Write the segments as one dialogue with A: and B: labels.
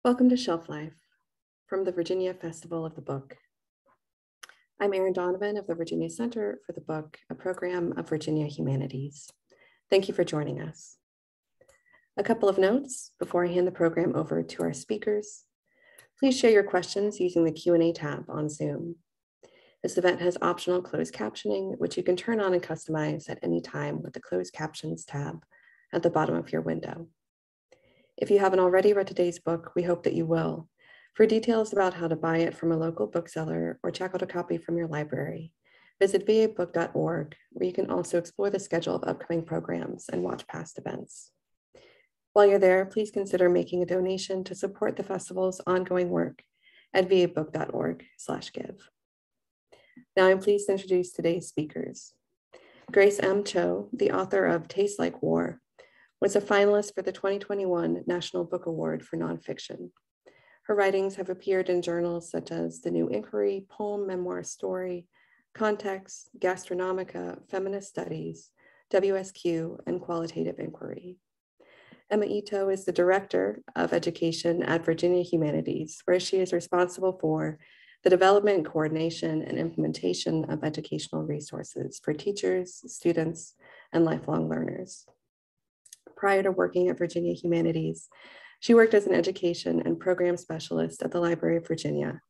A: Welcome to Shelf Life from the Virginia Festival of the Book. I'm Erin Donovan of the Virginia Center for the Book, a program of Virginia Humanities. Thank you for joining us. A couple of notes before I hand the program over to our speakers. Please share your questions using the Q&A tab on Zoom. This event has optional closed captioning, which you can turn on and customize at any time with the Closed Captions tab at the bottom of your window. If you haven't already read today's book, we hope that you will. For details about how to buy it from a local bookseller or check out a copy from your library, visit vabook.org, where you can also explore the schedule of upcoming programs and watch past events. While you're there, please consider making a donation to support the festival's ongoing work at vabook.org/give. Now I'm pleased to introduce today's speakers. Grace M. Cho, the author of Tastes Like War, was a finalist for the 2021 National Book Award for Nonfiction. Her writings have appeared in journals such as The New Inquiry, Poem, Memoir, Story, Context, Gastronomica, Feminist Studies, WSQ, and Qualitative Inquiry. Emma Ito is the Director of Education at Virginia Humanities, where she is responsible for the development, coordination, and implementation of educational resources for teachers, students, and lifelong learners. Prior to working at Virginia Humanities, she worked as an education and program specialist at the Library of Virginia,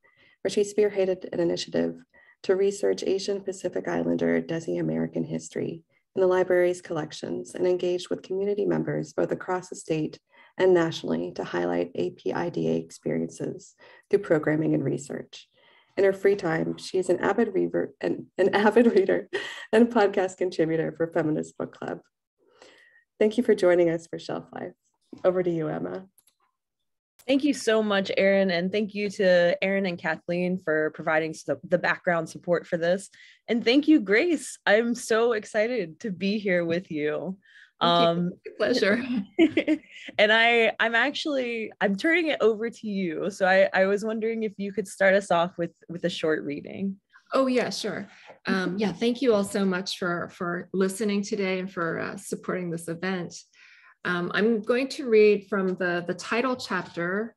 A: where she spearheaded an initiative to research Asian Pacific Islander Desi American history in the library's collections and engaged with community members both across the state and nationally to highlight APIDA experiences through programming and research. In her free time, she is an avid reader and podcast contributor for Feminist Book Club. Thank you for joining us for Shelf Life. Over to you, Emma.
B: Thank you so much, Erin, and thank you to Erin and Kathleen for providing the background support for this. And thank you, Grace. I'm so excited to be here with you.
C: Pleasure.
B: And I'm turning it over to you. So I was wondering if you could start us off with a short reading.
C: Oh, yeah, sure. Thank you all so much for listening today and for supporting this event. I'm going to read from the title chapter,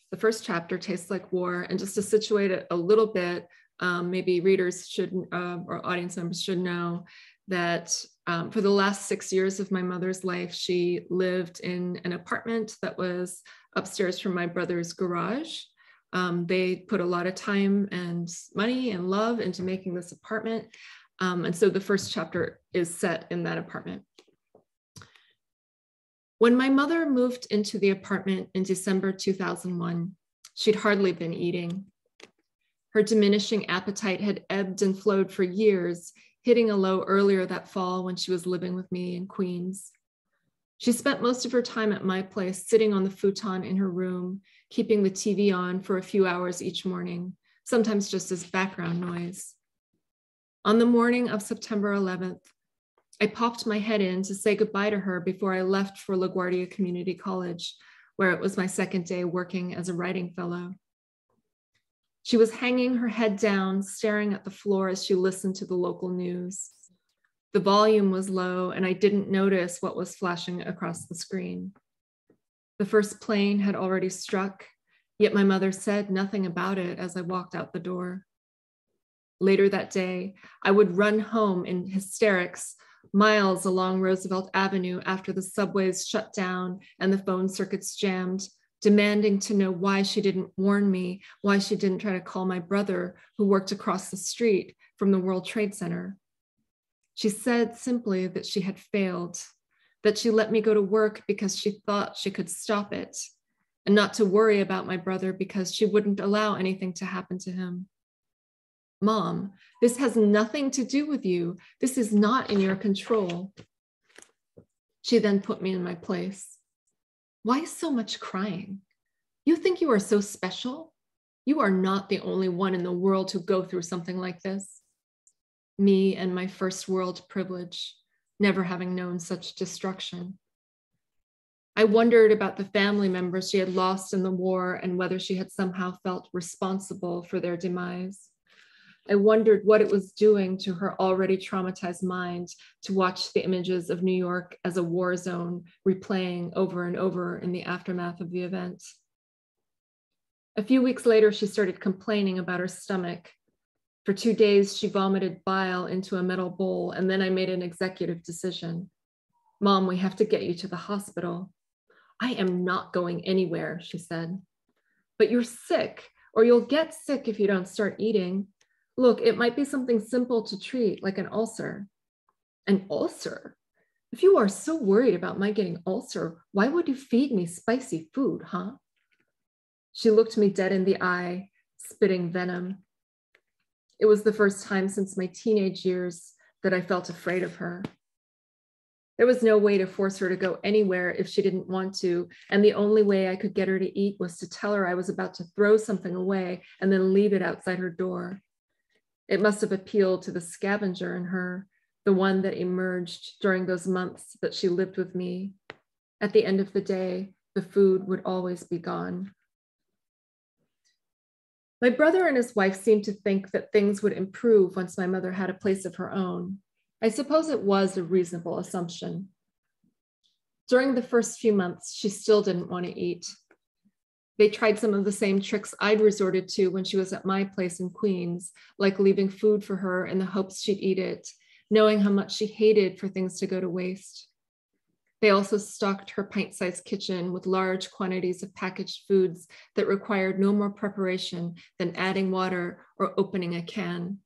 C: the first chapter, Tastes Like War, and just to situate it a little bit, maybe readers should, or audience members should know that for the last 6 years of my mother's life, she lived in an apartment that was upstairs from my brother's garage. They put a lot of time and money and love into making this apartment. And so the first chapter is set in that apartment. When my mother moved into the apartment in December 2001, she'd hardly been eating. Her diminishing appetite had ebbed and flowed for years, hitting a low earlier that fall when she was living with me in Queens. She spent most of her time at my place, sitting on the futon in her room, keeping the TV on for a few hours each morning, sometimes just as background noise. On the morning of September 11th, I popped my head in to say goodbye to her before I left for LaGuardia Community College, where it was my second day working as a writing fellow. She was hanging her head down, staring at the floor as she listened to the local news. The volume was low, and I didn't notice what was flashing across the screen. The first plane had already struck, yet my mother said nothing about it as I walked out the door. Later that day, I would run home in hysterics, miles along Roosevelt Avenue after the subways shut down and the phone circuits jammed, demanding to know why she didn't warn me, why she didn't try to call my brother who worked across the street from the World Trade Center. She said simply that she had failed, that she let me go to work because she thought she could stop it, and not to worry about my brother because she wouldn't allow anything to happen to him. Mom, this has nothing to do with you. This is not in your control. She then put me in my place. Why so much crying? You think you are so special? You are not the only one in the world to go through something like this. Me and my first world privilege, never having known such destruction. I wondered about the family members she had lost in the war and whether she had somehow felt responsible for their demise. I wondered what it was doing to her already traumatized mind to watch the images of New York as a war zone replaying over and over in the aftermath of the event. A few weeks later, she started complaining about her stomach. For 2 days, she vomited bile into a metal bowl, and then I made an executive decision. Mom, we have to get you to the hospital. I am not going anywhere, she said. But you're sick, or you'll get sick if you don't start eating. Look, it might be something simple to treat, like an ulcer. An ulcer? If you are so worried about my getting ulcer, why would you feed me spicy food, huh? She looked me dead in the eye, spitting venom. It was the first time since my teenage years that I felt afraid of her. There was no way to force her to go anywhere if she didn't want to, and the only way I could get her to eat was to tell her I was about to throw something away and then leave it outside her door. It must have appealed to the scavenger in her, the one that emerged during those months that she lived with me. At the end of the day, the food would always be gone. My brother and his wife seemed to think that things would improve once my mother had a place of her own. I suppose it was a reasonable assumption. During the first few months, she still didn't want to eat. They tried some of the same tricks I'd resorted to when she was at my place in Queens, like leaving food for her in the hopes she'd eat it, knowing how much she hated for things to go to waste. They also stocked her pint-sized kitchen with large quantities of packaged foods that required no more preparation than adding water or opening a can.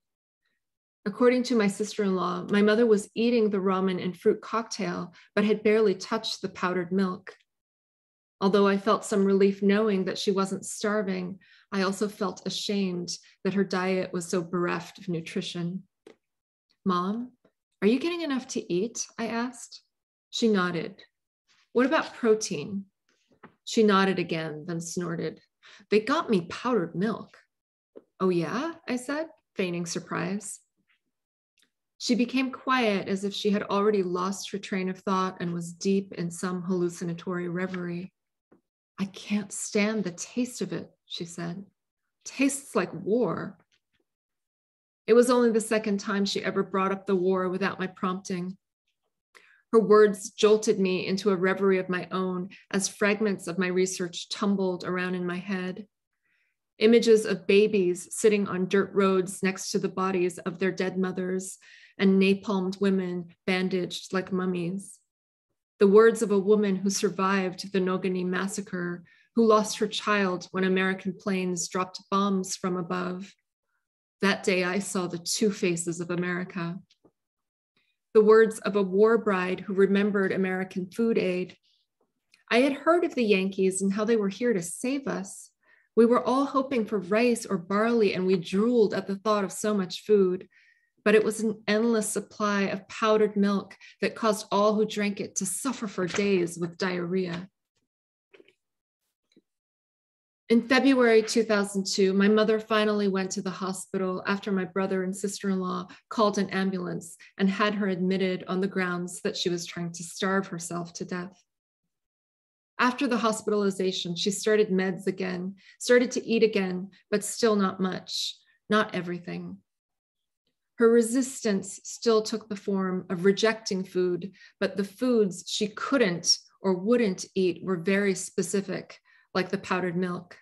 C: According to my sister-in-law, my mother was eating the ramen and fruit cocktail, but had barely touched the powdered milk. Although I felt some relief knowing that she wasn't starving, I also felt ashamed that her diet was so bereft of nutrition. Mom, are you getting enough to eat? I asked. She nodded. What about protein? She nodded again, then snorted. They got me powdered milk. Oh yeah, I said, feigning surprise. She became quiet as if she had already lost her train of thought and was deep in some hallucinatory reverie. I can't stand the taste of it, she said. Tastes like war. It was only the second time she ever brought up the war without my prompting. Her words jolted me into a reverie of my own as fragments of my research tumbled around in my head. Images of babies sitting on dirt roads next to the bodies of their dead mothers and napalmed women bandaged like mummies. The words of a woman who survived the Nogani massacre, who lost her child when American planes dropped bombs from above. That day I saw the two faces of America. The words of a war bride who remembered American food aid. I had heard of the Yankees and how they were here to save us. We were all hoping for rice or barley, and we drooled at the thought of so much food. But it was an endless supply of powdered milk that caused all who drank it to suffer for days with diarrhea. In February 2002, my mother finally went to the hospital after my brother and sister-in-law called an ambulance and had her admitted on the grounds that she was trying to starve herself to death. After the hospitalization, she started meds again, started to eat again, but still not much, not everything. Her resistance still took the form of rejecting food, but the foods she couldn't or wouldn't eat were very specific, like the powdered milk.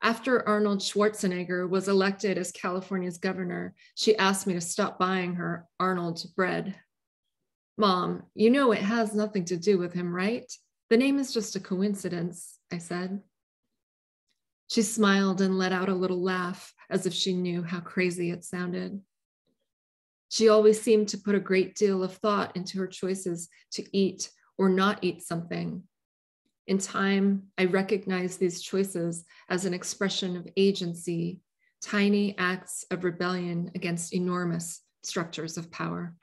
C: After Arnold Schwarzenegger was elected as California's governor, she asked me to stop buying her Arnold bread. Mom, you know it has nothing to do with him, right? The name is just a coincidence, I said. She smiled and let out a little laugh as if she knew how crazy it sounded. She always seemed to put a great deal of thought into her choices to eat or not eat something. In time, I recognized these choices as an expression of agency, tiny acts of rebellion against enormous structures of power.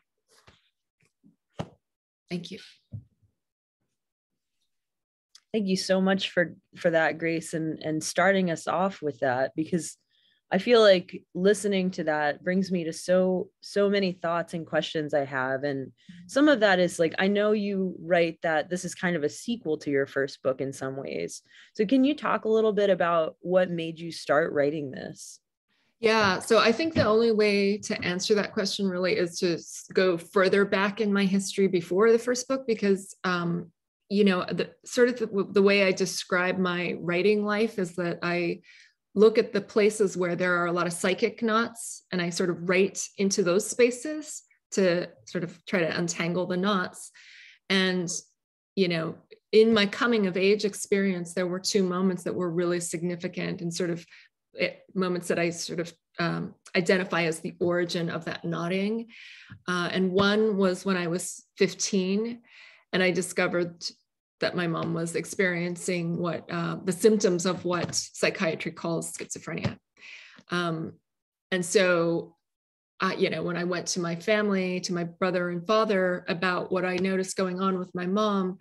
C: Thank you.
B: Thank you so much for that, Grace, and starting us off with that, because I feel like listening to that brings me to so many thoughts and questions I have. And some of that is like, I know you write that this is kind of a sequel to your first book in some ways. So can you talk a little bit about what made you start writing this?
C: Yeah, so I think the only way to answer that question really is to go further back in my history before the first book, because the way I describe my writing life is that I look at the places where there are a lot of psychic knots, and I sort of write into those spaces to sort of try to untangle the knots. And, in my coming of age experience, there were two moments that were really significant and sort of moments that I sort of identify as the origin of that knotting. And one was when I was 15, and I discovered that my mom was experiencing what the symptoms of what psychiatry calls schizophrenia. And so, when I went to my family, to my brother and father about what I noticed going on with my mom,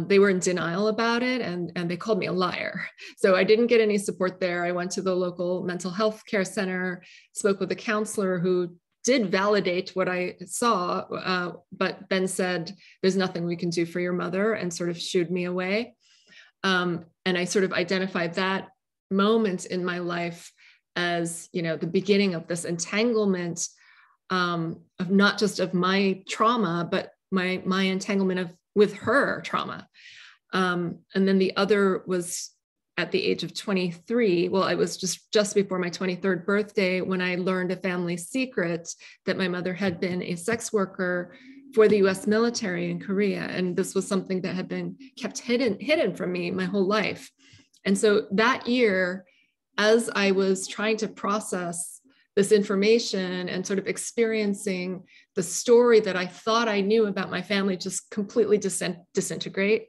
C: they were in denial about it, and they called me a liar. So I didn't get any support there. I went to the local mental health care center, spoke with a counselor who did validate what I saw, but then said, there's nothing we can do for your mother, and sort of shooed me away. And I sort of identified that moment in my life as, the beginning of this entanglement of not just of my trauma, but my entanglement with her trauma. And then the other was at the age of 23. Well, I was just before my 23rd birthday when I learned a family secret that my mother had been a sex worker for the US military in Korea. And this was something that had been kept hidden from me my whole life. And so that year, as I was trying to process this information and sort of experiencing the story that I thought I knew about my family just completely disintegrate,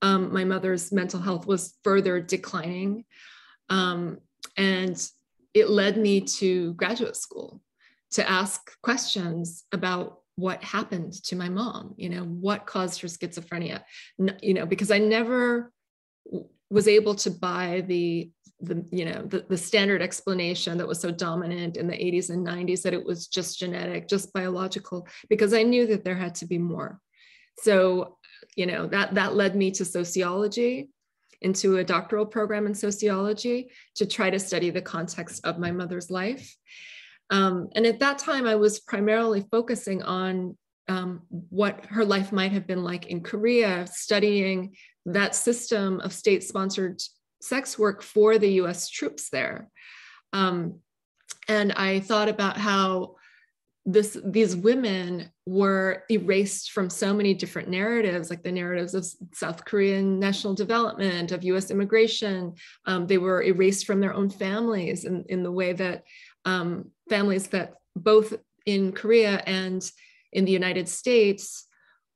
C: my mother's mental health was further declining. And it led me to graduate school to ask questions about what happened to my mom, what caused her schizophrenia, because I never was able to buy the standard explanation that was so dominant in the 80s and 90s, that it was just genetic, just biological, because I knew that there had to be more. So, that led me to sociology, into a doctoral program in sociology to try to study the context of my mother's life. And at that time, I was primarily focusing on what her life might have been like in Korea, studying that system of state-sponsored sex work for the US troops there. And I thought about how these women were erased from so many different narratives, like the narratives of South Korean national development, of US immigration. They were erased from their own families in the way that families that both in Korea and in the United States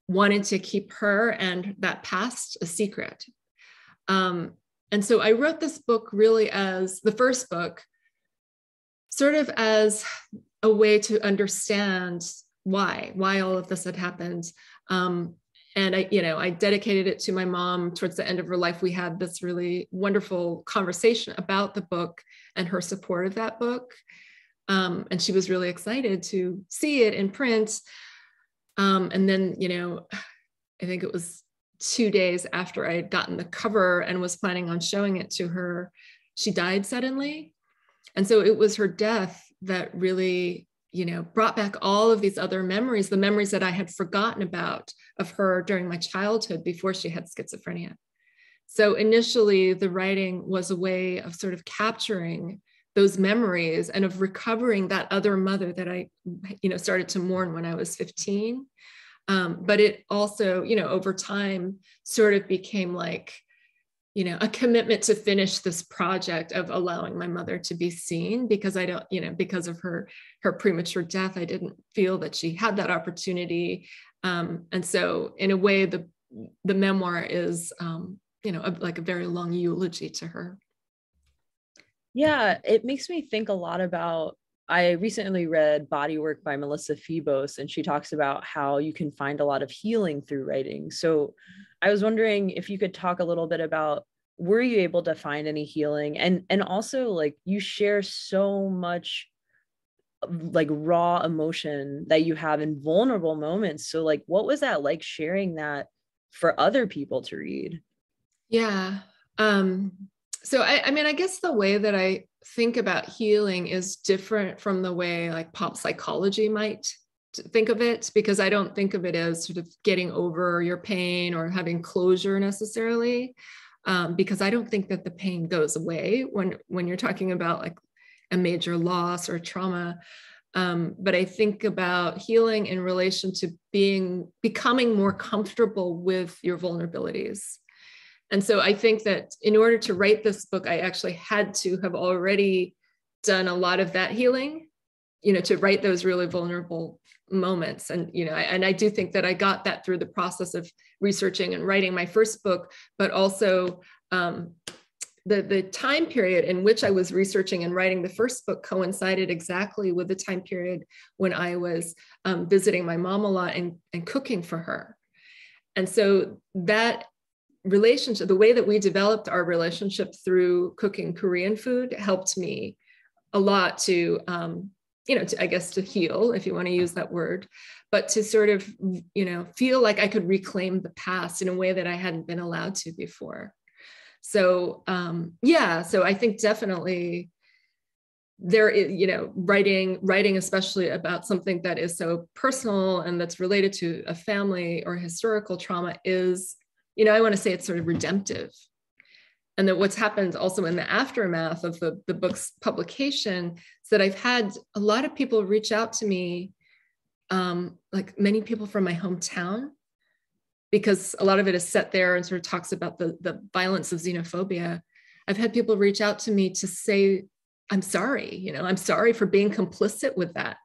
C: wanted to keep her and that past a secret. And so I wrote this book really as the first book, sort of as a way to understand why all of this had happened. And I dedicated it to my mom towards the end of her life. We had this really wonderful conversation about the book and her support of that book. And she was really excited to see it in print. And then, I think it was 2 days after I had gotten the cover and was planning on showing it to her, she died suddenly. And so it was her death that really, brought back all of these other memories, the memories that I had forgotten about of her during my childhood before she had schizophrenia. So initially, the writing was a way of sort of capturing those memories and of recovering that other mother that I, started to mourn when I was 15. But it also, over time sort of became like, a commitment to finish this project of allowing my mother to be seen, because I don't, because of her premature death, I didn't feel that she had that opportunity. And so in a way, the memoir is, like a very long eulogy to her.
B: Yeah, it makes me think a lot about, I recently read Bodywork by Melissa Febos, and she talks about how you can find a lot of healing through writing. So I was wondering if you could talk a little bit about, were you able to find any healing? And also, like, you share so much like raw emotion that you have in vulnerable moments. So like, what was that like, sharing that for other people to read?
C: Yeah. So I guess the way that I think about healing is different from the way like pop psychology might think of it, because I don't think of it as sort of getting over your pain or having closure necessarily, because I don't think that the pain goes away when you're talking about like a major loss or trauma. But I think about healing in relation to becoming more comfortable with your vulnerabilities. And so I think that in order to write this book, I actually had to have already done a lot of that healing, to write those really vulnerable moments. And, and I do think that I got that through the process of researching and writing my first book, but also the time period in which I was researching and writing the first book coincided exactly with the time period when I was visiting my mom a lot and cooking for her. And so that relationship, the way that we developed our relationship through cooking Korean food, helped me a lot to, I guess to heal, if you want to use that word, but to sort of, feel like I could reclaim the past in a way that I hadn't been allowed to before. So, so I think definitely there is, writing especially about something that is so personal and that's related to a family or historical trauma is, I want to say it's sort of redemptive. And that what's happened also in the aftermath of the book's publication is that I've had a lot of people reach out to me, like many people from my hometown, because a lot of it is set there and sort of talks about the violence of xenophobia. I've had people reach out to me to say, I'm sorry, I'm sorry for being complicit with that.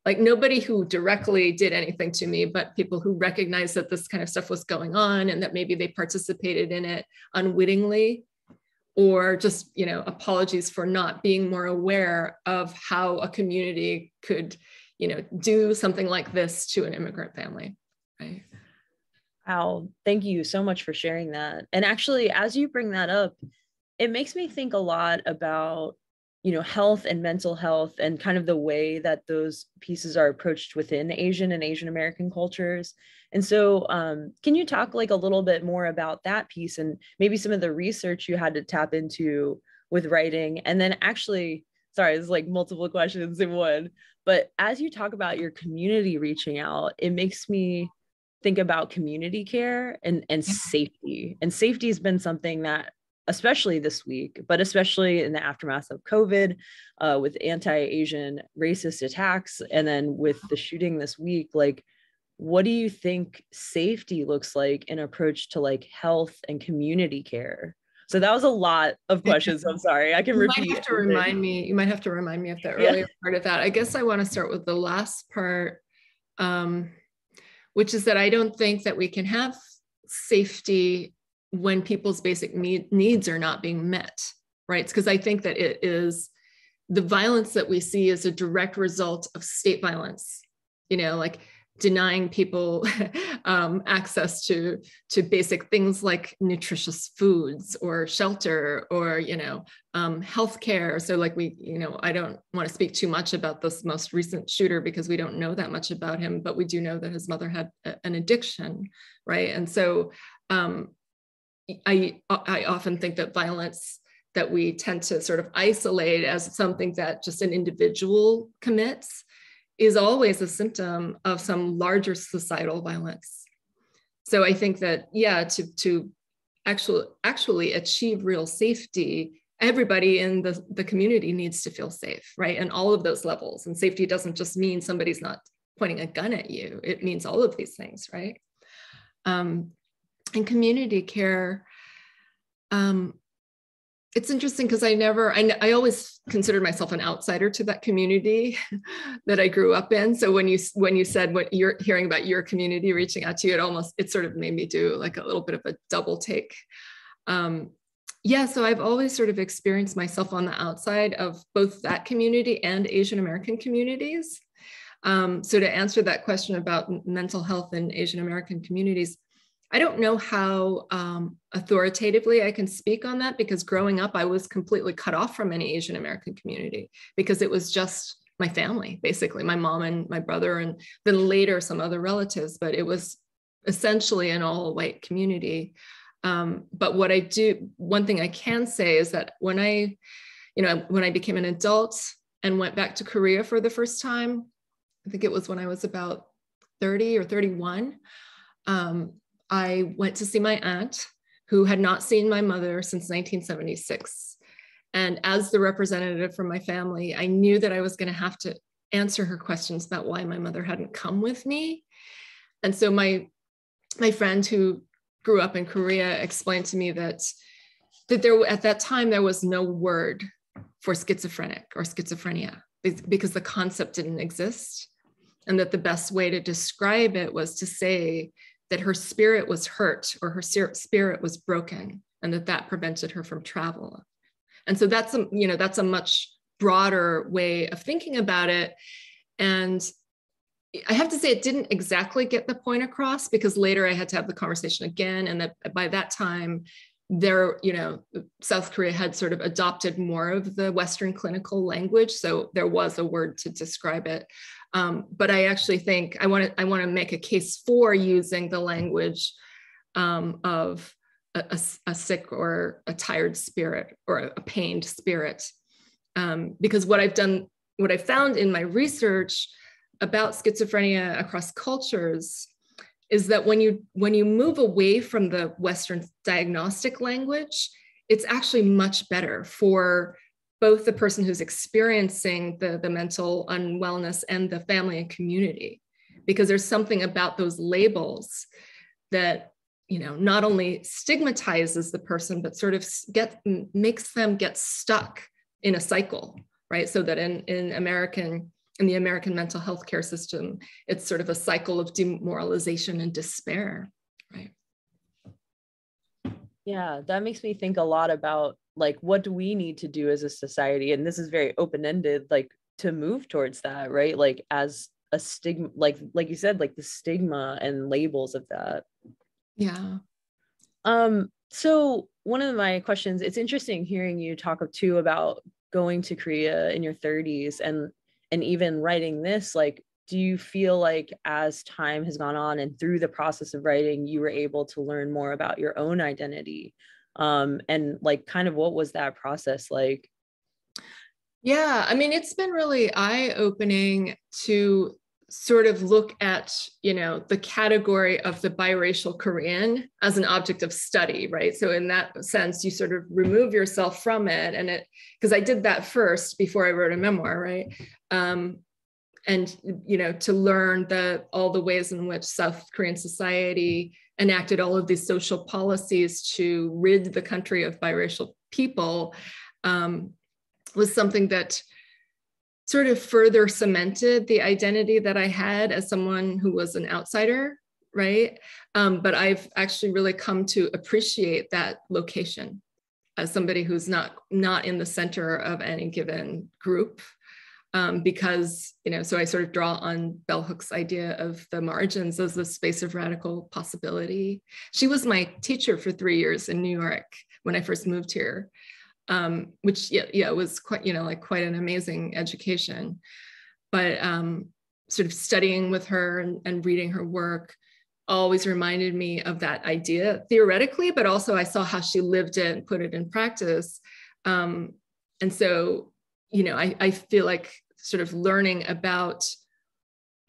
C: Like nobody who directly did anything to me, but people who recognized that this kind of stuff was going on and that maybe they participated in it unwittingly, or just, apologies for not being more aware of how a community could, do something like this to an immigrant family, right?
B: Wow, thank you so much for sharing that. And actually, as you bring that up, it makes me think a lot about health and mental health and kind of the way that those pieces are approached within Asian and Asian American cultures. And so can you talk like a little bit more about that piece and maybe some of the research you had to tap into with writing? And then actually, sorry, it's like multiple questions in one, but as you talk about your community reaching out, it makes me think about community care and safety. And safety has been something that, especially this week, but especially in the aftermath of COVID, with anti-Asian racist attacks, and then with the shooting this week, like, what do you think safety looks like in approach to like health and community care? So that was a lot of questions. I'm sorry, I can repeat.
C: You might have to remind me of the earlier part of that. I guess I want to start with the last part, which is that I don't think that we can have safety when people's basic needs are not being met, right? Because I think that it is the violence that we see is a direct result of state violence, like denying people access to basic things like nutritious foods or shelter or, healthcare. So like I don't want to speak too much about this most recent shooter because we don't know that much about him, but we do know that his mother had an addiction, right? And so, I often think that violence that we tend to sort of isolate as something that just an individual commits is always a symptom of some larger societal violence. So I think that, to actually achieve real safety, everybody in the community needs to feel safe, right? And all of those levels. And safety doesn't just mean somebody's not pointing a gun at you. It means all of these things, right? And community care, it's interesting because I always considered myself an outsider to that community that I grew up in. So when you said what you're hearing about your community reaching out to you, it sort of made me do like a little bit of a double take. So I've always sort of experienced myself on the outside of both that community and Asian American communities. So to answer that question about mental health in Asian American communities, I don't know how authoritatively I can speak on that because growing up, I was completely cut off from any Asian American community because it was just my family, basically my mom and my brother, and then later some other relatives, but it was essentially an all white community. But one thing I can say is that when I became an adult and went back to Korea for the first time, I think it was when I was about 30 or 31, I went to see my aunt, who had not seen my mother since 1976. And as the representative from my family, I knew that I was going to have to answer her questions about why my mother hadn't come with me. And so my friend who grew up in Korea explained to me that there, at that time, there was no word for schizophrenic or schizophrenia because the concept didn't exist. And that the best way to describe it was to say that her spirit was hurt or her spirit was broken, and that prevented her from travel. And so that's a much broader way of thinking about it. And I have to say, it didn't exactly get the point across, because later I had to have the conversation again. And that by that time, South Korea had sort of adopted more of the Western clinical language. So there was a word to describe it. But I actually think I want to make a case for using the language of a sick or a tired spirit or a pained spirit. Because what I found in my research about schizophrenia across cultures is that when you move away from the Western diagnostic language, it's actually much better for both the person who's experiencing the mental unwellness and the family and community, because there's something about those labels that, not only stigmatizes the person, but sort of makes them get stuck in a cycle, right? So that in the American mental health care system, it's sort of a cycle of demoralization and despair, right?
B: Yeah, that makes me think a lot about like, what do we need to do as a society? And this is very open-ended, like to move towards that, right? Like as a stigma, like you said, like the stigma and labels of that.
C: Yeah.
B: So one of my questions, it's interesting hearing you talk too about going to Korea in your 30s and even writing this. Like, do you feel like as time has gone on and through the process of writing, you were able to learn more about your own identity? And like, kind of what was that process like?
C: Yeah, I mean, it's been really eye-opening to sort of look at, the category of the biracial Korean as an object of study, right? So in that sense, you sort of remove yourself from it. And because I did that first before I wrote a memoir, right? And, to learn all the ways in which South Korean society enacted all of these social policies to rid the country of biracial people was something that sort of further cemented the identity that I had as someone who was an outsider, right? But I've actually really come to appreciate that location as somebody who's not in the center of any given group. Because, so I sort of draw on Bell Hook's idea of the margins as the space of radical possibility. She was my teacher for 3 years in New York when I first moved here. Which was quite, quite an amazing education. But sort of studying with her and reading her work always reminded me of that idea theoretically, but also I saw how she lived it and put it in practice. And so, I feel like sort of learning about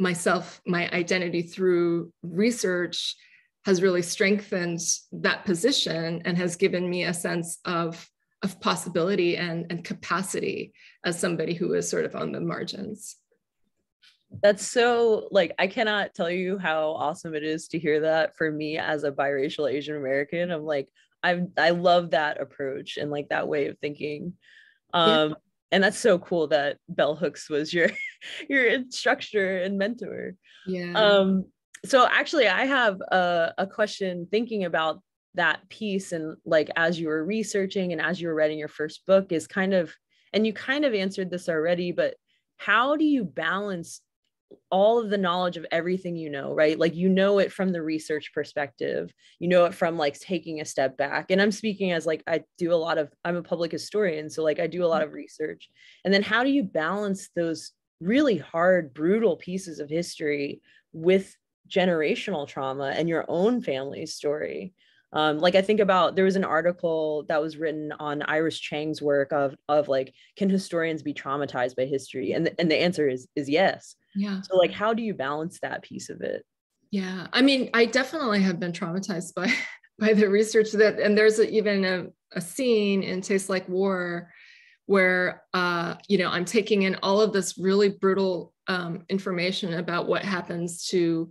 C: myself, my identity through research has really strengthened that position and has given me a sense of possibility and capacity as somebody who is sort of on the margins.
B: That's so, like, I cannot tell you how awesome it is to hear that for me as a biracial Asian American. I'm like, I love that approach and like that way of thinking. And that's so cool that Bell Hooks was your instructor and mentor.
C: Yeah.
B: So actually I have a question thinking about that piece, and like as you were researching and as you were writing your first book is kind of, and you kind of answered this already, but how do you balance all of the knowledge of everything right? Like, it from the research perspective, it from like taking a step back. And I'm speaking as like, I'm a public historian. So like I do a lot of research. And then how do you balance those really hard, brutal pieces of history with generational trauma and your own family's story? Like I think about, there was an article that was written on Iris Chang's work of like, can historians be traumatized by history? And the answer is yes.
C: Yeah.
B: So like, how do you balance that piece of it?
C: Yeah, I mean, I definitely have been traumatized by the research and there's even a scene in Tastes Like War where I'm taking in all of this really brutal information about what happens to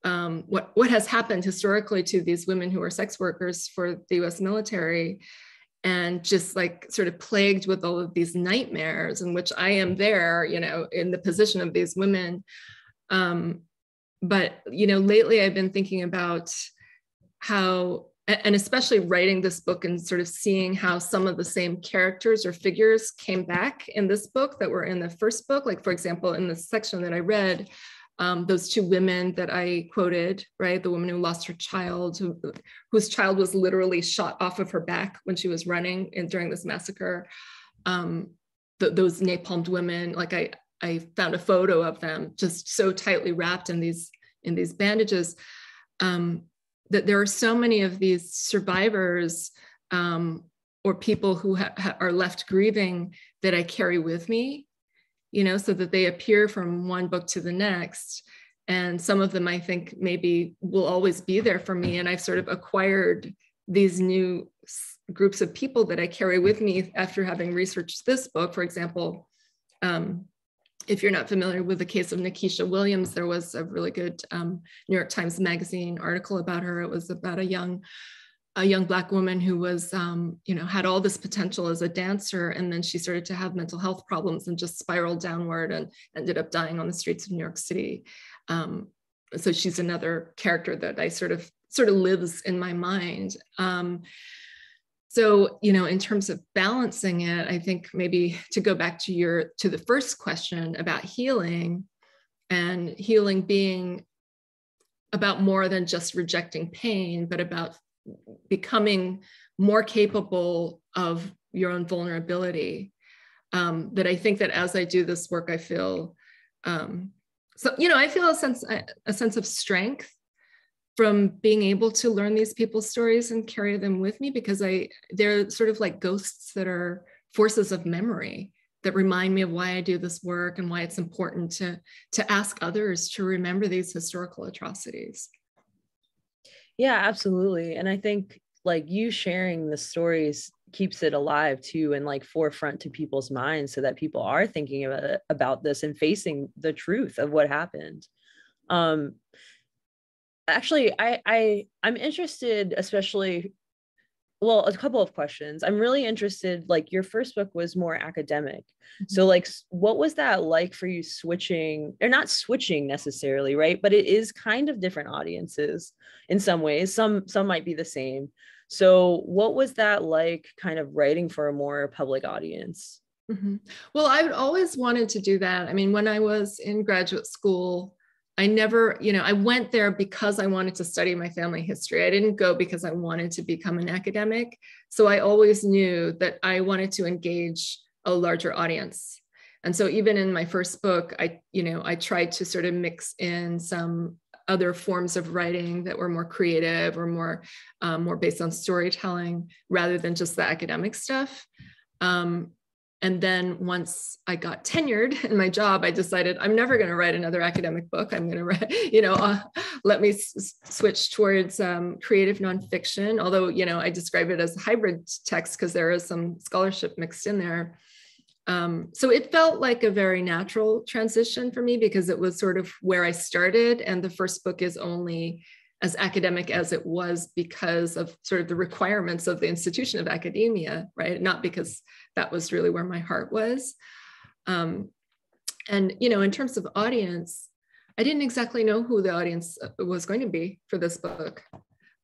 C: what has happened historically to these women who are sex workers for the U.S. military, and just like sort of plagued with all of these nightmares in which I am there, in the position of these women. But lately I've been thinking about how, and especially writing this book and sort of seeing how some of the same characters or figures came back in this book that were in the first book. Like, for example, in the section that I read, those two women that I quoted, right? The woman who lost her child, whose child was literally shot off of her back when she was running during this massacre. Those napalmed women, like I found a photo of them just so tightly wrapped in these bandages. That there are so many of these survivors or people who are left grieving that I carry with me, so that they appear from one book to the next. And some of them I think maybe will always be there for me. And I've sort of acquired these new groups of people that I carry with me after having researched this book. For example, if you're not familiar with the case of Nikisha Williams, there was a really good New York Times Magazine article about her. It was about a young Black woman who was, had all this potential as a dancer, and then she started to have mental health problems and just spiraled downward and ended up dying on the streets of New York City. So she's another character that I sort of lives in my mind. So, in terms of balancing it, I think maybe to go back to the first question about healing, and healing being about more than just rejecting pain, but about becoming more capable of your own vulnerability. That I think that as I do this work, I feel, I feel a sense of strength from being able to learn these people's stories and carry them with me, because they're sort of like ghosts that are forces of memory that remind me of why I do this work and why it's important to ask others to remember these historical atrocities.
B: Yeah, absolutely. And I think like you sharing the stories keeps it alive too, and like forefront to people's minds, so that people are thinking about this and facing the truth of what happened. Actually, I'm interested, especially, well, a couple of questions. I'm really interested, like your first book was more academic. Mm-hmm. So like, what was that like for you switching, or not switching necessarily, right? But it is kind of different audiences in some ways. Some might be the same. So what was that like kind of writing for a more public audience?
C: Mm-hmm. Well, I would always wanted to do that. I mean, when I was in graduate school, I never, I went there because I wanted to study my family history. I didn't go because I wanted to become an academic. So I always knew that I wanted to engage a larger audience. And so even in my first book, I tried to sort of mix in some other forms of writing that were more creative or more based on storytelling rather than just the academic stuff. And then once I got tenured in my job, I decided I'm never going to write another academic book. I'm going to write, let me switch towards creative nonfiction. Although, I describe it as hybrid text because there is some scholarship mixed in there. So it felt like a very natural transition for me because it was sort of where I started. And the first book is only as academic as it was because of sort of the requirements of the institution of academia, right? Not because that was really where my heart was. And, in terms of audience, I didn't exactly know who the audience was going to be for this book.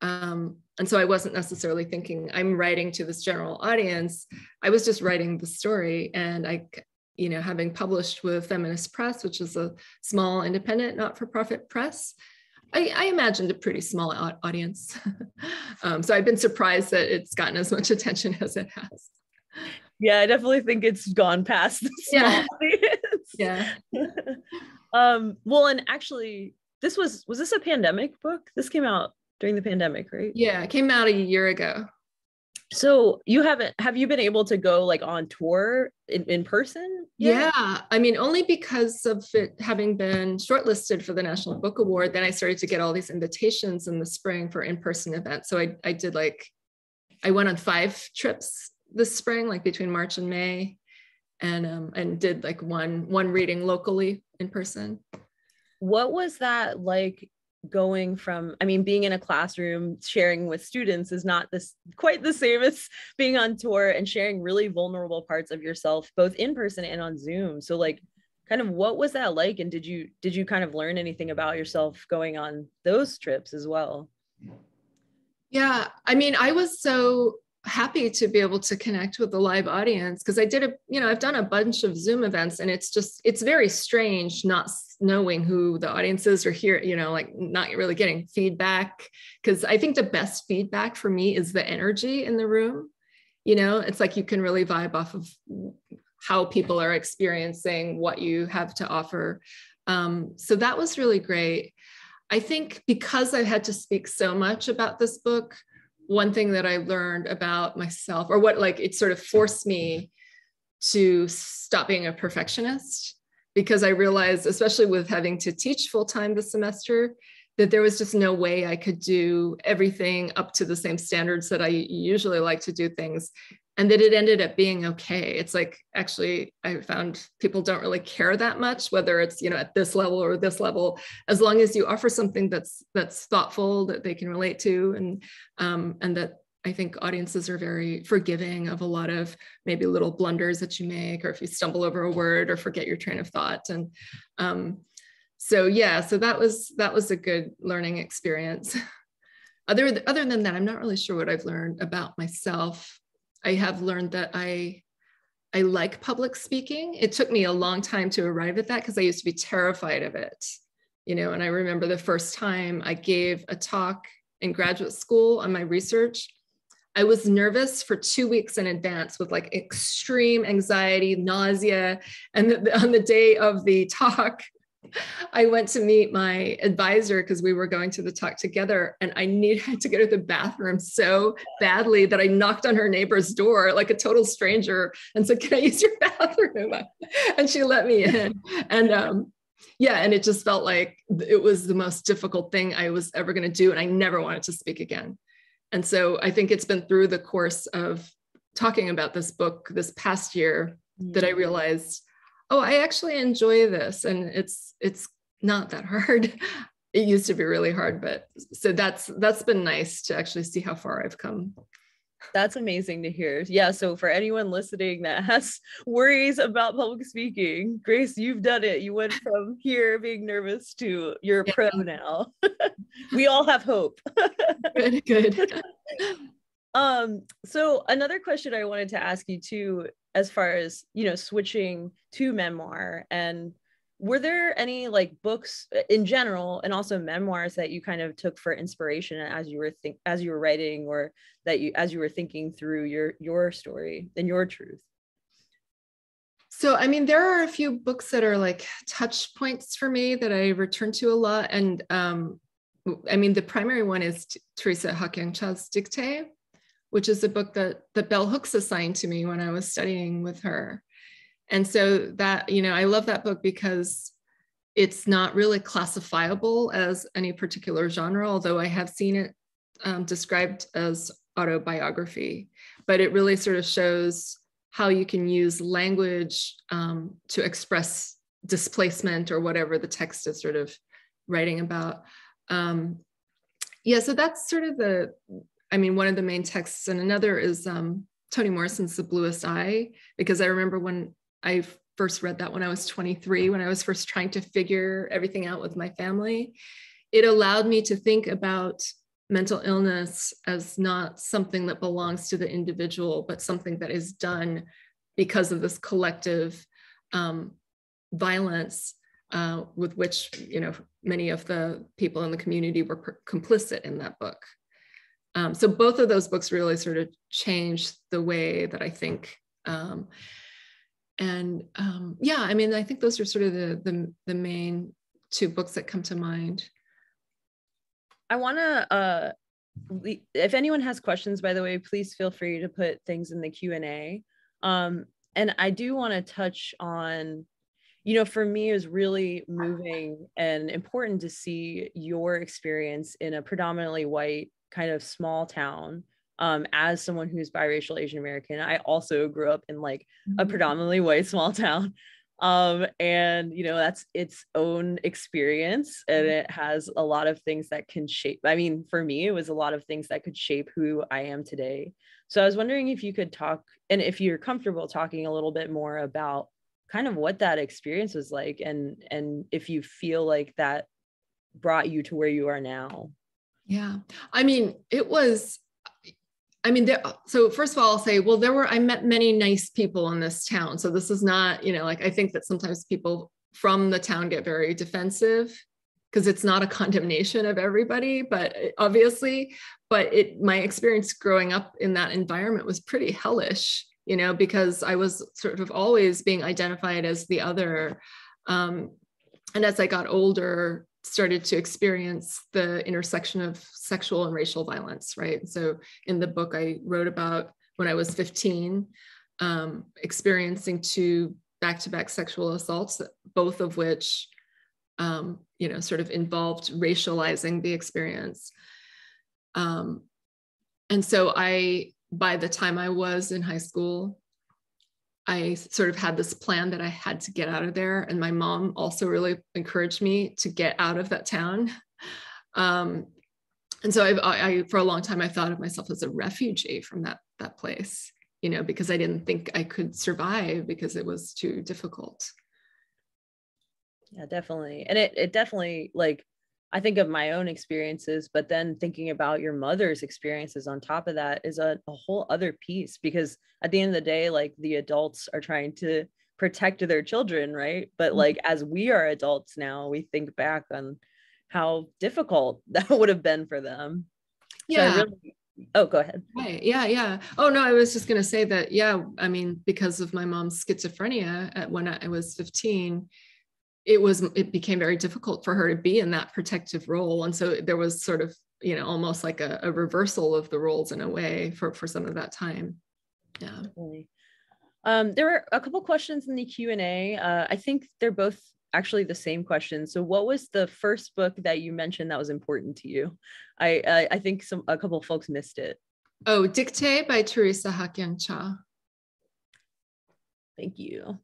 C: And so I wasn't necessarily thinking I'm writing to this general audience. I was just writing the story. And having published with Feminist Press, which is a small independent not-for-profit press, I imagined a pretty small audience. So I've been surprised that it's gotten as much attention as it has.
B: Yeah, I definitely think it's gone past the small audience.
C: Yeah.
B: Well, and actually, was this a pandemic book? This came out during the pandemic, right?
C: Yeah, it came out a year ago.
B: So have you been able to go like on tour in person yet?
C: Yeah, I mean, only because of it having been shortlisted for the National Book Award, then I started to get all these invitations in the spring for in-person events. So I went on 5 trips this spring, like between March and May, and did like one reading locally in person.
B: What was that like, going from, I mean, being in a classroom sharing with students is not quite the same as being on tour and sharing really vulnerable parts of yourself, both in person and on Zoom. So like, kind of what was that like? And did you kind of learn anything about yourself going on those trips as well?
C: Yeah, I mean, I was so happy to be able to connect with the live audience because I've done a bunch of Zoom events, and it's very strange not knowing who the audience is or hear, like not really getting feedback. Because I think the best feedback for me is the energy in the room. It's like you can really vibe off of how people are experiencing what you have to offer. So that was really great. I think because I had to speak so much about this book, one thing that I learned about myself, or what like it sort of forced me to stop being a perfectionist, because I realized, especially with having to teach full-time this semester, that there was just no way I could do everything up to the same standards that I usually like to do things. And that it ended up being okay. It's like, actually, I found people don't really care that much, whether it's, at this level or this level, as long as you offer something that's thoughtful, that they can relate to, and that I think audiences are very forgiving of a lot of maybe little blunders that you make, or if you stumble over a word or forget your train of thought. And so that was a good learning experience. Other than that, I'm not really sure what I've learned about myself. I have learned that I like public speaking. It took me a long time to arrive at that because I used to be terrified of it, and I remember the first time I gave a talk in graduate school on my research, I was nervous for 2 weeks in advance with like extreme anxiety, nausea. And on the day of the talk, I went to meet my advisor because we were going to the talk together, and I had to go to the bathroom so badly that I knocked on her neighbor's door like a total stranger and said, "Can I use your bathroom?" And she let me in. And and it just felt like it was the most difficult thing I was ever going to do, and I never wanted to speak again. And so I think it's been through the course of talking about this book this past year that I realized, oh, I actually enjoy this, and it's not that hard. It used to be really hard, but so that's been nice to actually see how far I've come.
B: That's amazing to hear. Yeah, so for anyone listening that has worries about public speaking, Grace, you've done it. You went from here being nervous to you're a pro now. We all have hope.
C: Good.
B: So another question I wanted to ask you too, as far as, switching to memoir, and were there any like books in general and also memoirs that you kind of took for inspiration as you were writing, or as you were thinking through your story and your truth?
C: So, I mean, there are a few books that are like touch points for me that I return to a lot. And I mean, the primary one is Teresa Hakkengcha's Dictée, which is a book that Bell Hooks assigned to me when I was studying with her. And so that, I love that book because it's not really classifiable as any particular genre, although I have seen it described as autobiography, but it really sort of shows how you can use language to express displacement or whatever the text is sort of writing about. So that's sort of one of the main texts. And another is Toni Morrison's The Bluest Eye, because I remember when I first read that when I was 23, when I was first trying to figure everything out with my family, it allowed me to think about mental illness as not something that belongs to the individual, but something that is done because of this collective violence with which, many of the people in the community were complicit in that book. So both of those books really sort of changed the way that I think. I think those are sort of the main two books that come to mind.
B: I want to if anyone has questions, by the way, please feel free to put things in the Q&A. And I do want to touch on, you know, for me, it was really moving and important to see your experience in a predominantly white kind of small town. As someone who's biracial Asian American, I also grew up in like a predominantly white small town. And you know, that's its own experience, and it has a lot of things that can shape, I mean, for me, it was a lot of things that could shape who I am today. So I was wondering if you could talk, and if you're comfortable talking a little bit more about kind of what that experience was like, and if you feel like that brought you to where you are now.
C: Yeah, I mean, it was, I mean, so first of all, I'll say, well, I met many nice people in this town. So this is not, you know, like, I think that sometimes people from the town get very defensive because it's not a condemnation of everybody, but obviously, my experience growing up in that environment was pretty hellish, you know, because I was sort of always being identified as the other. And as I got older, started to experience the intersection of sexual and racial violence, right? So in the book, I wrote about when I was 15, experiencing 2 back-to-back sexual assaults, both of which, you know, sort of involved racializing the experience. And so by the time I was in high school, I sort of had this plan that I had to get out of there. And my mom also really encouraged me to get out of that town. And so I for a long time, I thought of myself as a refugee from that place, you know, because I didn't think I could survive because it was too difficult.
B: Yeah, definitely. And it definitely, like, I think of my own experiences, but then thinking about your mother's experiences on top of that is a whole other piece, because at the end of the day, like, the adults are trying to protect their children, right? But like, as we are adults now, we think back on how difficult that would have been for them.
C: Yeah.
B: So oh, go ahead.
C: Right. Yeah. Yeah. Oh, no, I was just going to say that, yeah, I mean, because of my mom's schizophrenia when I was 15, it became very difficult for her to be in that protective role. And so there was sort of, you know, almost like a reversal of the roles in a way for some of that time. Yeah.
B: Definitely. There were a couple questions in the Q&A. I think they're both actually the same question. So what was the first book that you mentioned that was important to you? I think a couple of folks missed it.
C: Oh, Dictée by Teresa Hakyan Cha.
B: Thank you.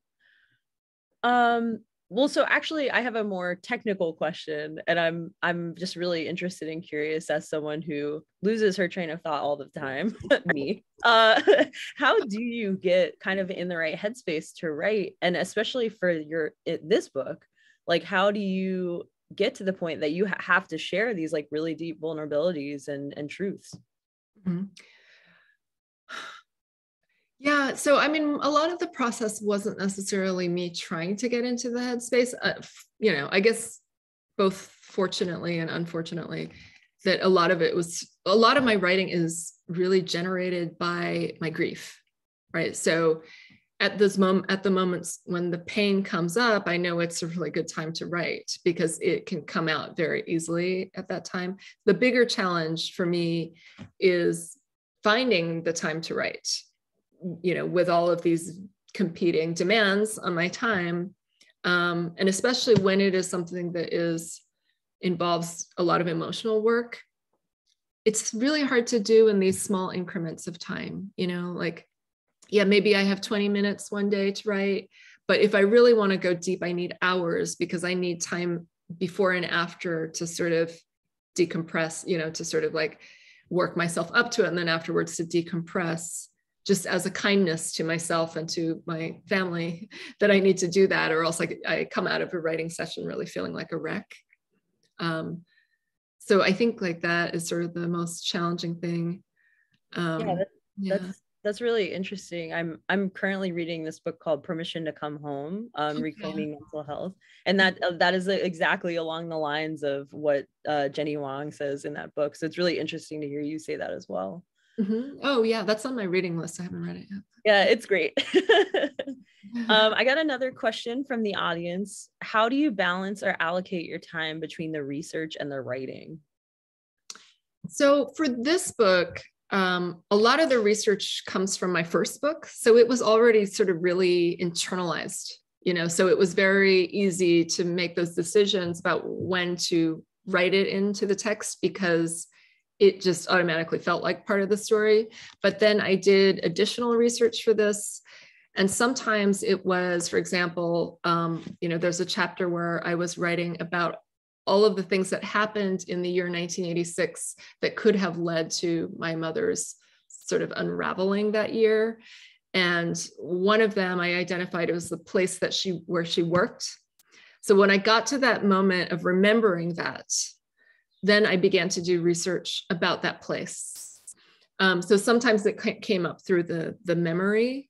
B: Well, so actually I have a more technical question, and I'm just really interested and curious, as someone who loses her train of thought all the time, me. How do you get kind of in the right headspace to write? And especially for this book, like, how do you get to the point that you have to share these like really deep vulnerabilities and truths?
C: Mm-hmm. Yeah, so I mean, a lot of the process wasn't necessarily me trying to get into the headspace. You know, I guess both fortunately and unfortunately, that a lot of my writing is really generated by my grief, right? So at the moments when the pain comes up, I know it's a really good time to write because it can come out very easily at that time. The bigger challenge for me is finding the time to write, you know, with all of these competing demands on my time. And especially when it is something that involves a lot of emotional work, it's really hard to do in these small increments of time, you know, like, yeah, maybe I have 20 minutes one day to write, but if I really want to go deep, I need hours because I need time before and after to sort of decompress, you know, to sort of like work myself up to it. And then afterwards to decompress, just as a kindness to myself and to my family, that I need to do that, or else I come out of a writing session really feeling like a wreck. So I think like that is sort of the most challenging thing.
B: That's really interesting. I'm currently reading this book called Permission to Come Home, Reclaiming Mental Health. And that is exactly along the lines of what Jenny Wong says in that book. So it's really interesting to hear you say that as well.
C: Mm-hmm. Oh yeah, that's on my reading list. I haven't read it yet.
B: Yeah, it's great. I got another question from the audience. How do you balance or allocate your time between the research and the writing?
C: So for this book, a lot of the research comes from my first book. So it was already sort of really internalized, so it was very easy to make those decisions about when to write it into the text because it just automatically felt like part of the story. But then I did additional research for this. And sometimes it was, for example, there's a chapter where I was writing about all of the things that happened in the year 1986 that could have led to my mother's sort of unraveling that year. And one of them I identified as the place where she worked. So when I got to that moment of remembering that, then I began to do research about that place. So sometimes it came up through the memory.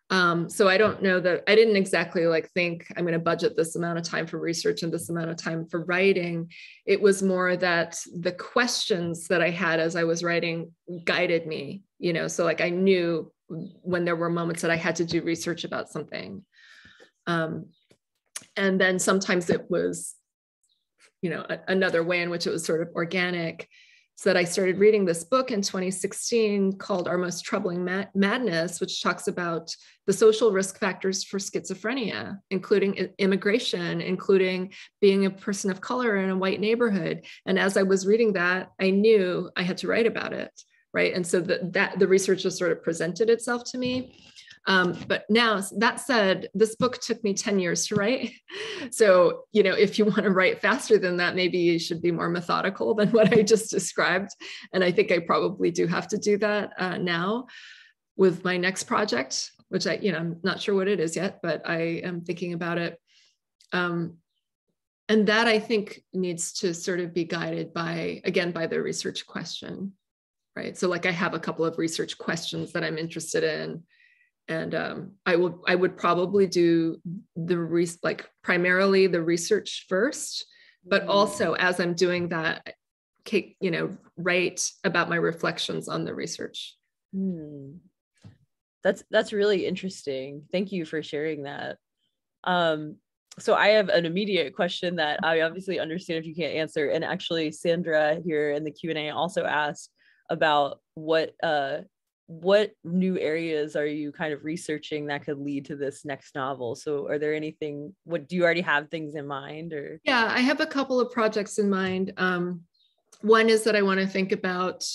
C: So I don't know that I didn't exactly think I'm going to budget this amount of time for research and this amount of time for writing. It was more that the questions that I had as I was writing guided me, so I knew when there were moments that I had to do research about something. And then sometimes it was, another way in which it was sort of organic. So that I started reading this book in 2016 called Our Most Troubling Madness, which talks about the social risk factors for schizophrenia, including immigration, including being a person of color in a white neighborhood. And as I was reading that, I knew I had to write about it, right? And so that the research just sort of presented itself to me. But now, that said, this book took me 10 years to write. So, if you want to write faster than that, maybe you should be more methodical than what I just described. And I think I probably do have to do that now with my next project, which I'm not sure what it is yet, but I am thinking about it. And that I think needs to sort of be guided by the research question, right? So I have a couple of research questions that I'm interested in. And I would probably do primarily the research first, but also as I'm doing that, write about my reflections on the research.
B: That's really interesting. Thank you for sharing that. So I have an immediate question that I obviously understand if you can't answer. And actually, Sandra here in the Q&A also asked about what new areas are you kind of researching that could lead to this next novel? So are there anything, do you already have things in mind or?
C: Yeah, I have a couple of projects in mind. One is that I want to think about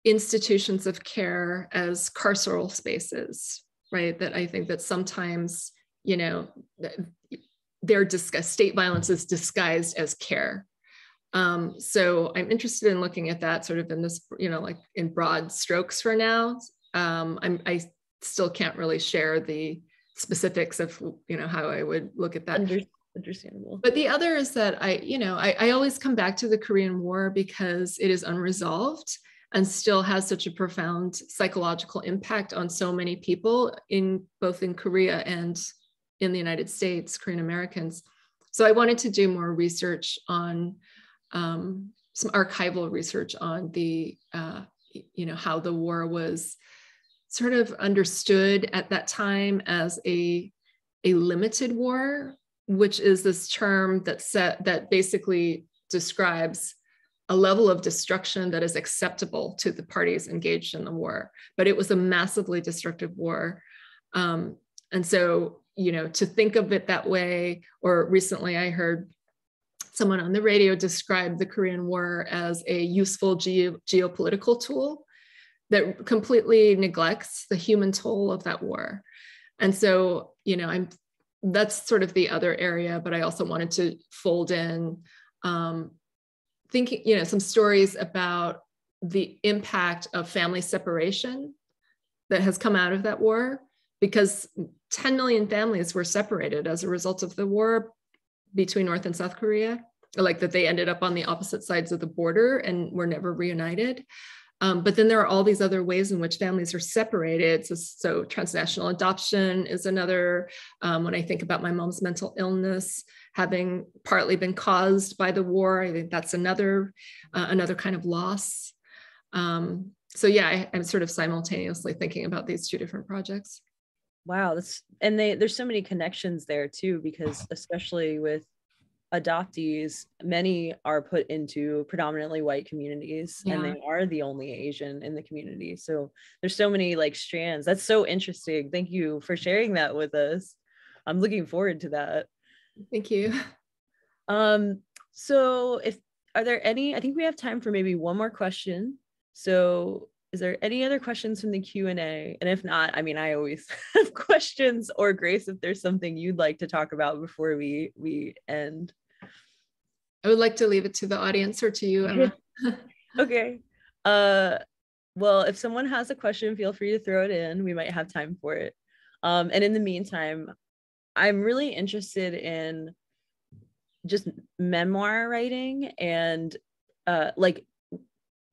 C: institutions of care as carceral spaces, right? That I think that sometimes, state violence is disguised as care. So I'm interested in looking at that sort of in this, in broad strokes for now. I still can't really share the specifics of, how I would look at that.
B: Understandable.
C: But the other is that I always come back to the Korean War because it is unresolved and still has such a profound psychological impact on so many people both in Korea and in the United States, Korean Americans. So I wanted to do more research on some archival research on the, how the war was sort of understood at that time as a limited war, which is this term that basically describes a level of destruction that is acceptable to the parties engaged in the war. But it was a massively destructive war. And so, to think of it that way, or recently I heard someone on the radio described the Korean War as a useful geopolitical tool that completely neglects the human toll of that war. And so, that's sort of the other area, but I also wanted to fold in thinking, some stories about the impact of family separation that has come out of that war, because 10 million families were separated as a result of the war between North and South Korea, that they ended up on the opposite sides of the border and were never reunited. But then there are all these other ways in which families are separated. So transnational adoption is another. When I think about my mom's mental illness having partly been caused by the war, I think that's another kind of loss. So yeah, I'm sort of simultaneously thinking about these two different projects.
B: Wow, there's so many connections there too, because especially with adoptees, many are put into predominantly white communities,
C: Yeah.
B: and they are the only Asian in the community. So there's so many like strands. That's so interesting. Thank you for sharing that with us. I'm looking forward to that.
C: Thank you.
B: So are there any, I think we have time for maybe one more question. So is there any other questions from the Q&A? And if not, I mean, I always have questions, or Grace, if there's something you'd like to talk about before we end.
C: I would like to leave it to the audience or to you, Emma.
B: Okay. Well, if someone has a question, feel free to throw it in. We might have time for it. And in the meantime, I'm really interested in just memoir writing, and like,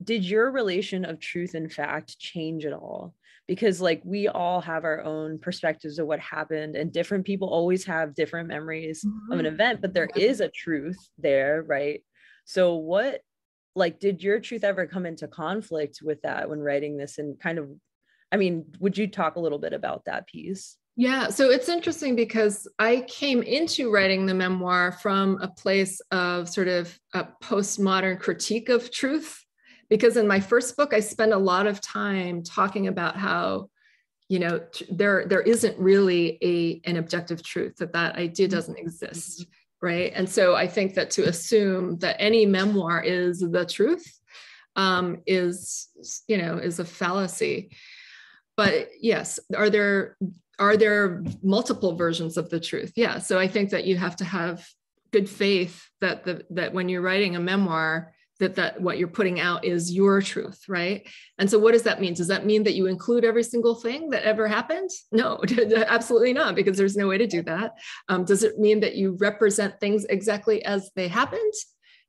B: did your relation of truth and fact change at all? Because like we all have our own perspectives of what happened, and different people always have different memories of an event, but there is a truth there, right? So what, like, did your truth ever come into conflict with that when writing this? And kind of, I mean, would you talk a little bit about that piece?
C: Yeah, so it's interesting because I came into writing the memoir from a place of sort of a postmodern critique of truth. Because in my first book, I spent a lot of time talking about how, you know, there isn't really an objective truth, that idea doesn't exist, right? And so I think that to assume that any memoir is the truth is a fallacy. But yes, are there multiple versions of the truth? Yeah. So I think that you have to have good faith that when you're writing a memoir, that what you're putting out is your truth, right? And so what does that mean? Does that mean that you include every single thing that ever happened? No, absolutely not, because there's no way to do that. Does it mean that you represent things exactly as they happened?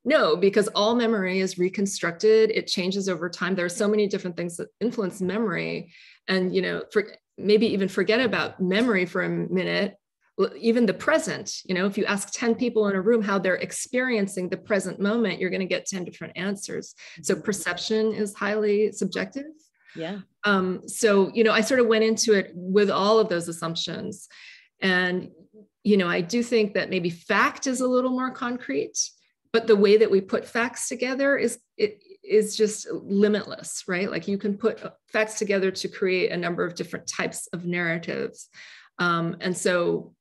C: No, because all memory is reconstructed. It changes over time. There are so many different things that influence memory. And, maybe even forget about memory for a minute. Even the present, if you ask 10 people in a room how they're experiencing the present moment, you're going to get 10 different answers. So perception is highly subjective.
B: Yeah.
C: So, I sort of went into it with all of those assumptions. And, I do think that maybe fact is a little more concrete, but the way that we put facts together is just limitless, right? Like you can put facts together to create a number of different types of narratives. And so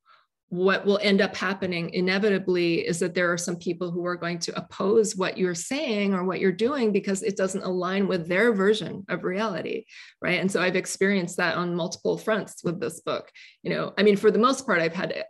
C: what will end up happening inevitably is that there are some people who are going to oppose what you're saying or what you're doing because it doesn't align with their version of reality, right? And so I've experienced that on multiple fronts with this book. For the most part, I've had,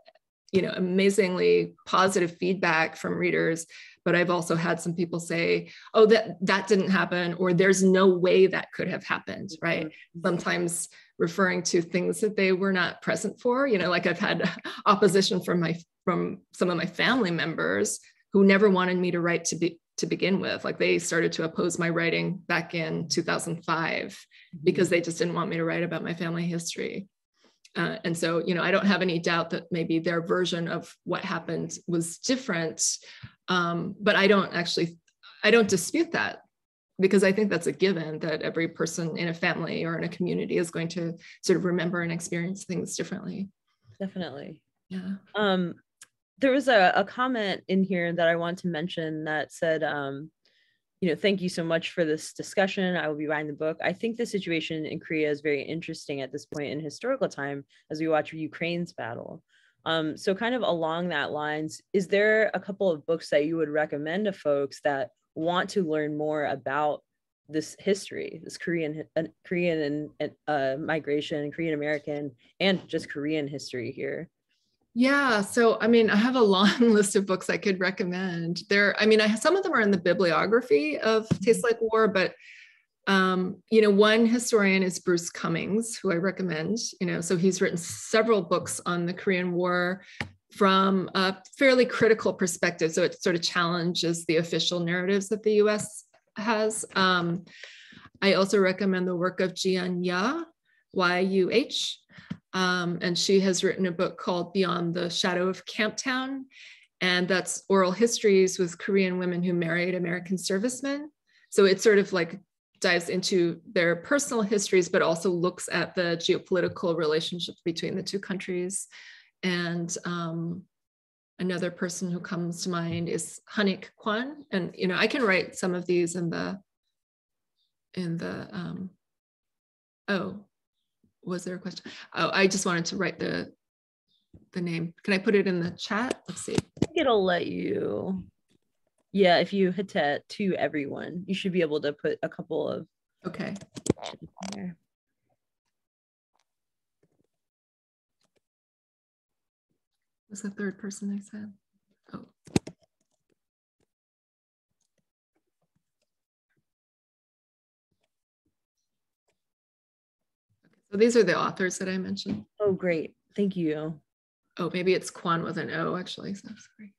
C: amazingly positive feedback from readers, but I've also had some people say, oh, that didn't happen, or there's no way that could have happened, right? Sometimes referring to things that they were not present for, like I've had opposition from some of my family members who never wanted me to write to begin with. Like they started to oppose my writing back in 2005 because they just didn't want me to write about my family history. And so, I don't have any doubt that maybe their version of what happened was different. But I don't dispute that, because I think that's a given that every person in a family or in a community is going to sort of remember and experience things differently.
B: Definitely.
C: Yeah.
B: There was a comment in here that I want to mention that said, thank you so much for this discussion. I will be buying the book. I think the situation in Korea is very interesting at this point in historical time as we watch Ukraine's battle. So kind of along that lines, is there a couple of books that you would recommend to folks that want to learn more about this history, this Korean and migration, Korean American, and just Korean history here?
C: Yeah, so I have a long list of books I could recommend. Some of them are in the bibliography of Tastes Like War, but one historian is Bruce Cummings, who I recommend. So he's written several books on the Korean War from a fairly critical perspective. So it sort of challenges the official narratives that the U.S. has. I also recommend the work of Jian Ya, Y-U-H. And she has written a book called Beyond the Shadow of Camptown. And that's oral histories with Korean women who married American servicemen. So it sort of like dives into their personal histories, but also looks at the geopolitical relationships between the two countries. And Another person who comes to mind is Hanik Quan. And, you know, I can write some of these in the oh, was there a question? Oh, I just wanted to write the name. Can I put it in the chat? Let's see.
B: I think it'll let you. Yeah, if you hit to everyone, you should be able to put a couple of.
C: Okay.
B: There.
C: Was the third person I said? Oh. So these are the authors that I mentioned.
B: Oh, great. Thank you.
C: Oh, maybe it's Quan with an O, actually. So sorry.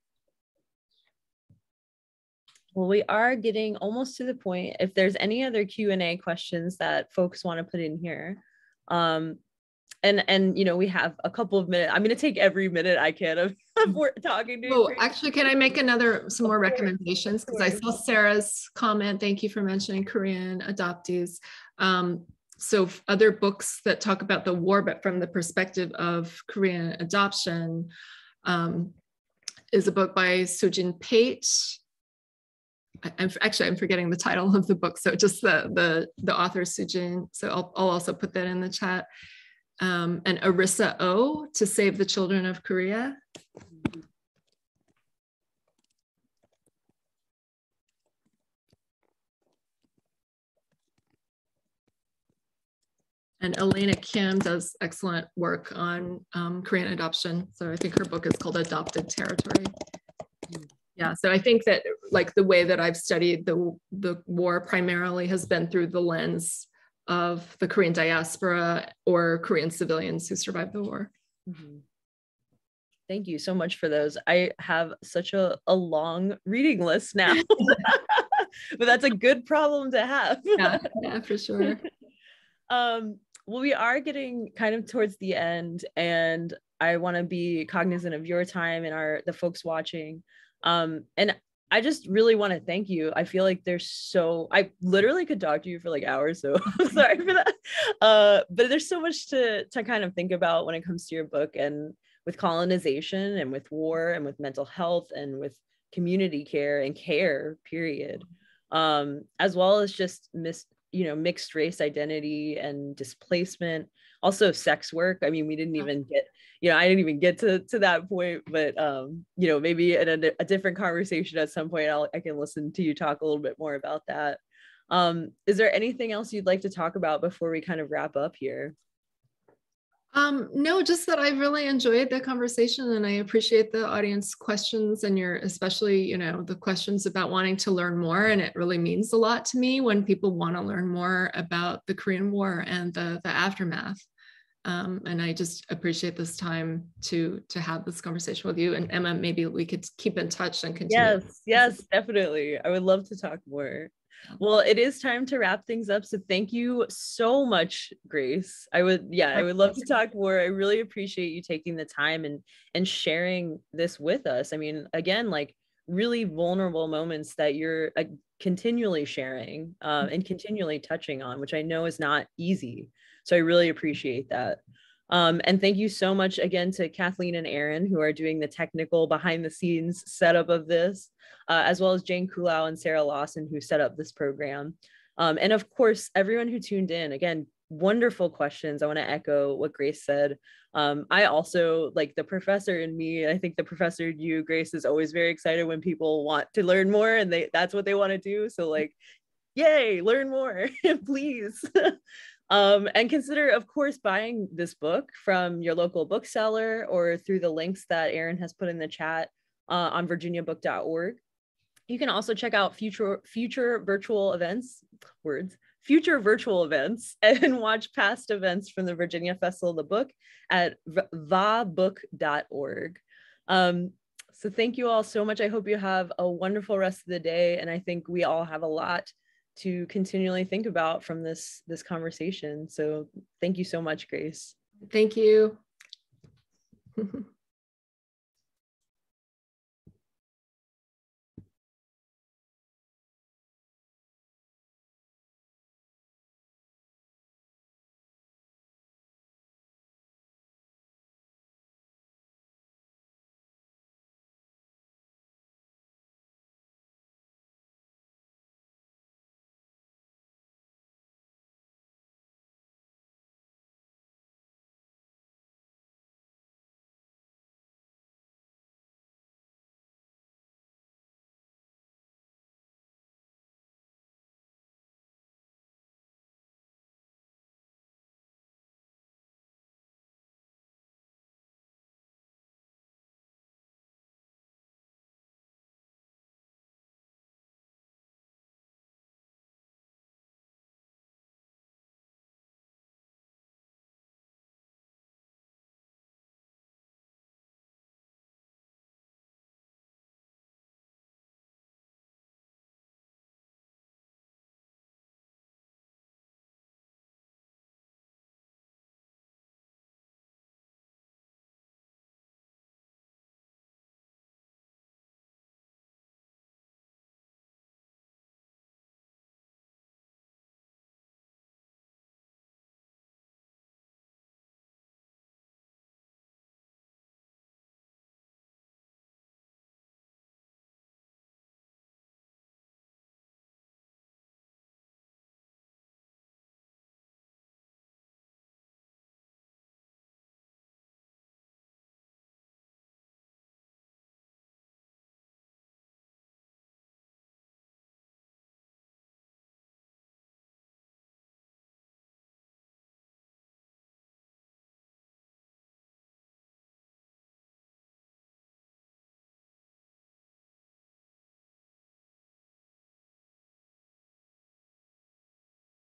B: Well, we are getting almost to the point. If there's any other Q&A questions that folks want to put in here, and you know, we have a couple of minutes. I'm going to take every minute I can of talking to you.
C: Oh, actually, can I make some more recommendations? Because I saw Sarah's comment. Thank you for mentioning Korean adoptees. So other books that talk about the war, but from the perspective of Korean adoption, is a book by Sujin Pate. I'm forgetting the title of the book, so just the author Sujin. So I'll also put that in the chat. And Arissa Oh, To Save the Children of Korea. And Elena Kim does excellent work on Korean adoption. So I think her book is called Adopted Territory. Yeah, so I think that like the way that I've studied the war primarily has been through the lens of the Korean diaspora or Korean civilians who survived the war.
B: Mm-hmm. Thank you so much for those. I have such a long reading list now, but that's a good problem to have.
C: Yeah, for sure.
B: Well, we are getting kind of towards the end, and I want to be cognizant of your time and the folks watching. And I just really want to thank you. I feel like I literally could talk to you for like hours, so I'm sorry for that. But there's so much to kind of think about when it comes to your book, and with colonization and with war and with mental health and with community care and care, period. As well as just mixed race identity and displacement, also sex work. I mean, we didn't even get, I didn't even get to that point, but maybe in a different conversation at some point, I can listen to you talk a little bit more about that. Is there anything else you'd like to talk about before we kind of wrap up here?
C: No, just that I've really enjoyed the conversation, and I appreciate the audience questions and especially, the questions about wanting to learn more. And it really means a lot to me when people want to learn more about the Korean War and the aftermath. And I just appreciate this time to have this conversation with you. And Emma, maybe we could keep in touch and continue.
B: Yes, definitely. I would love to talk more. Well, it is time to wrap things up. So thank you so much, Grace. I would love to talk more. I really appreciate you taking the time and sharing this with us. I mean, again, like really vulnerable moments that you're continually sharing and continually touching on, which I know is not easy. So I really appreciate that. And thank you so much again to Kathleen and Aaron, who are doing the technical behind the scenes setup of this, as well as Jane Kulau and Sarah Lawson, who set up this program. And of course, everyone who tuned in. Again, wonderful questions. I want to echo what Grace said. I also, like the professor in me, I think the professor in you, Grace, is always very excited when people want to learn more and that's what they want to do. So like, yay, learn more, please. And consider, of course, buying this book from your local bookseller or through the links that Aaron has put in the chat on virginiabook.org. You can also check out future virtual events, and watch past events from the Virginia Festival of the Book at vabook.org. So thank you all so much. I hope you have a wonderful rest of the day. And I think we all have a lot to continually think about from this conversation. So thank you so much, Grace.
C: Thank you.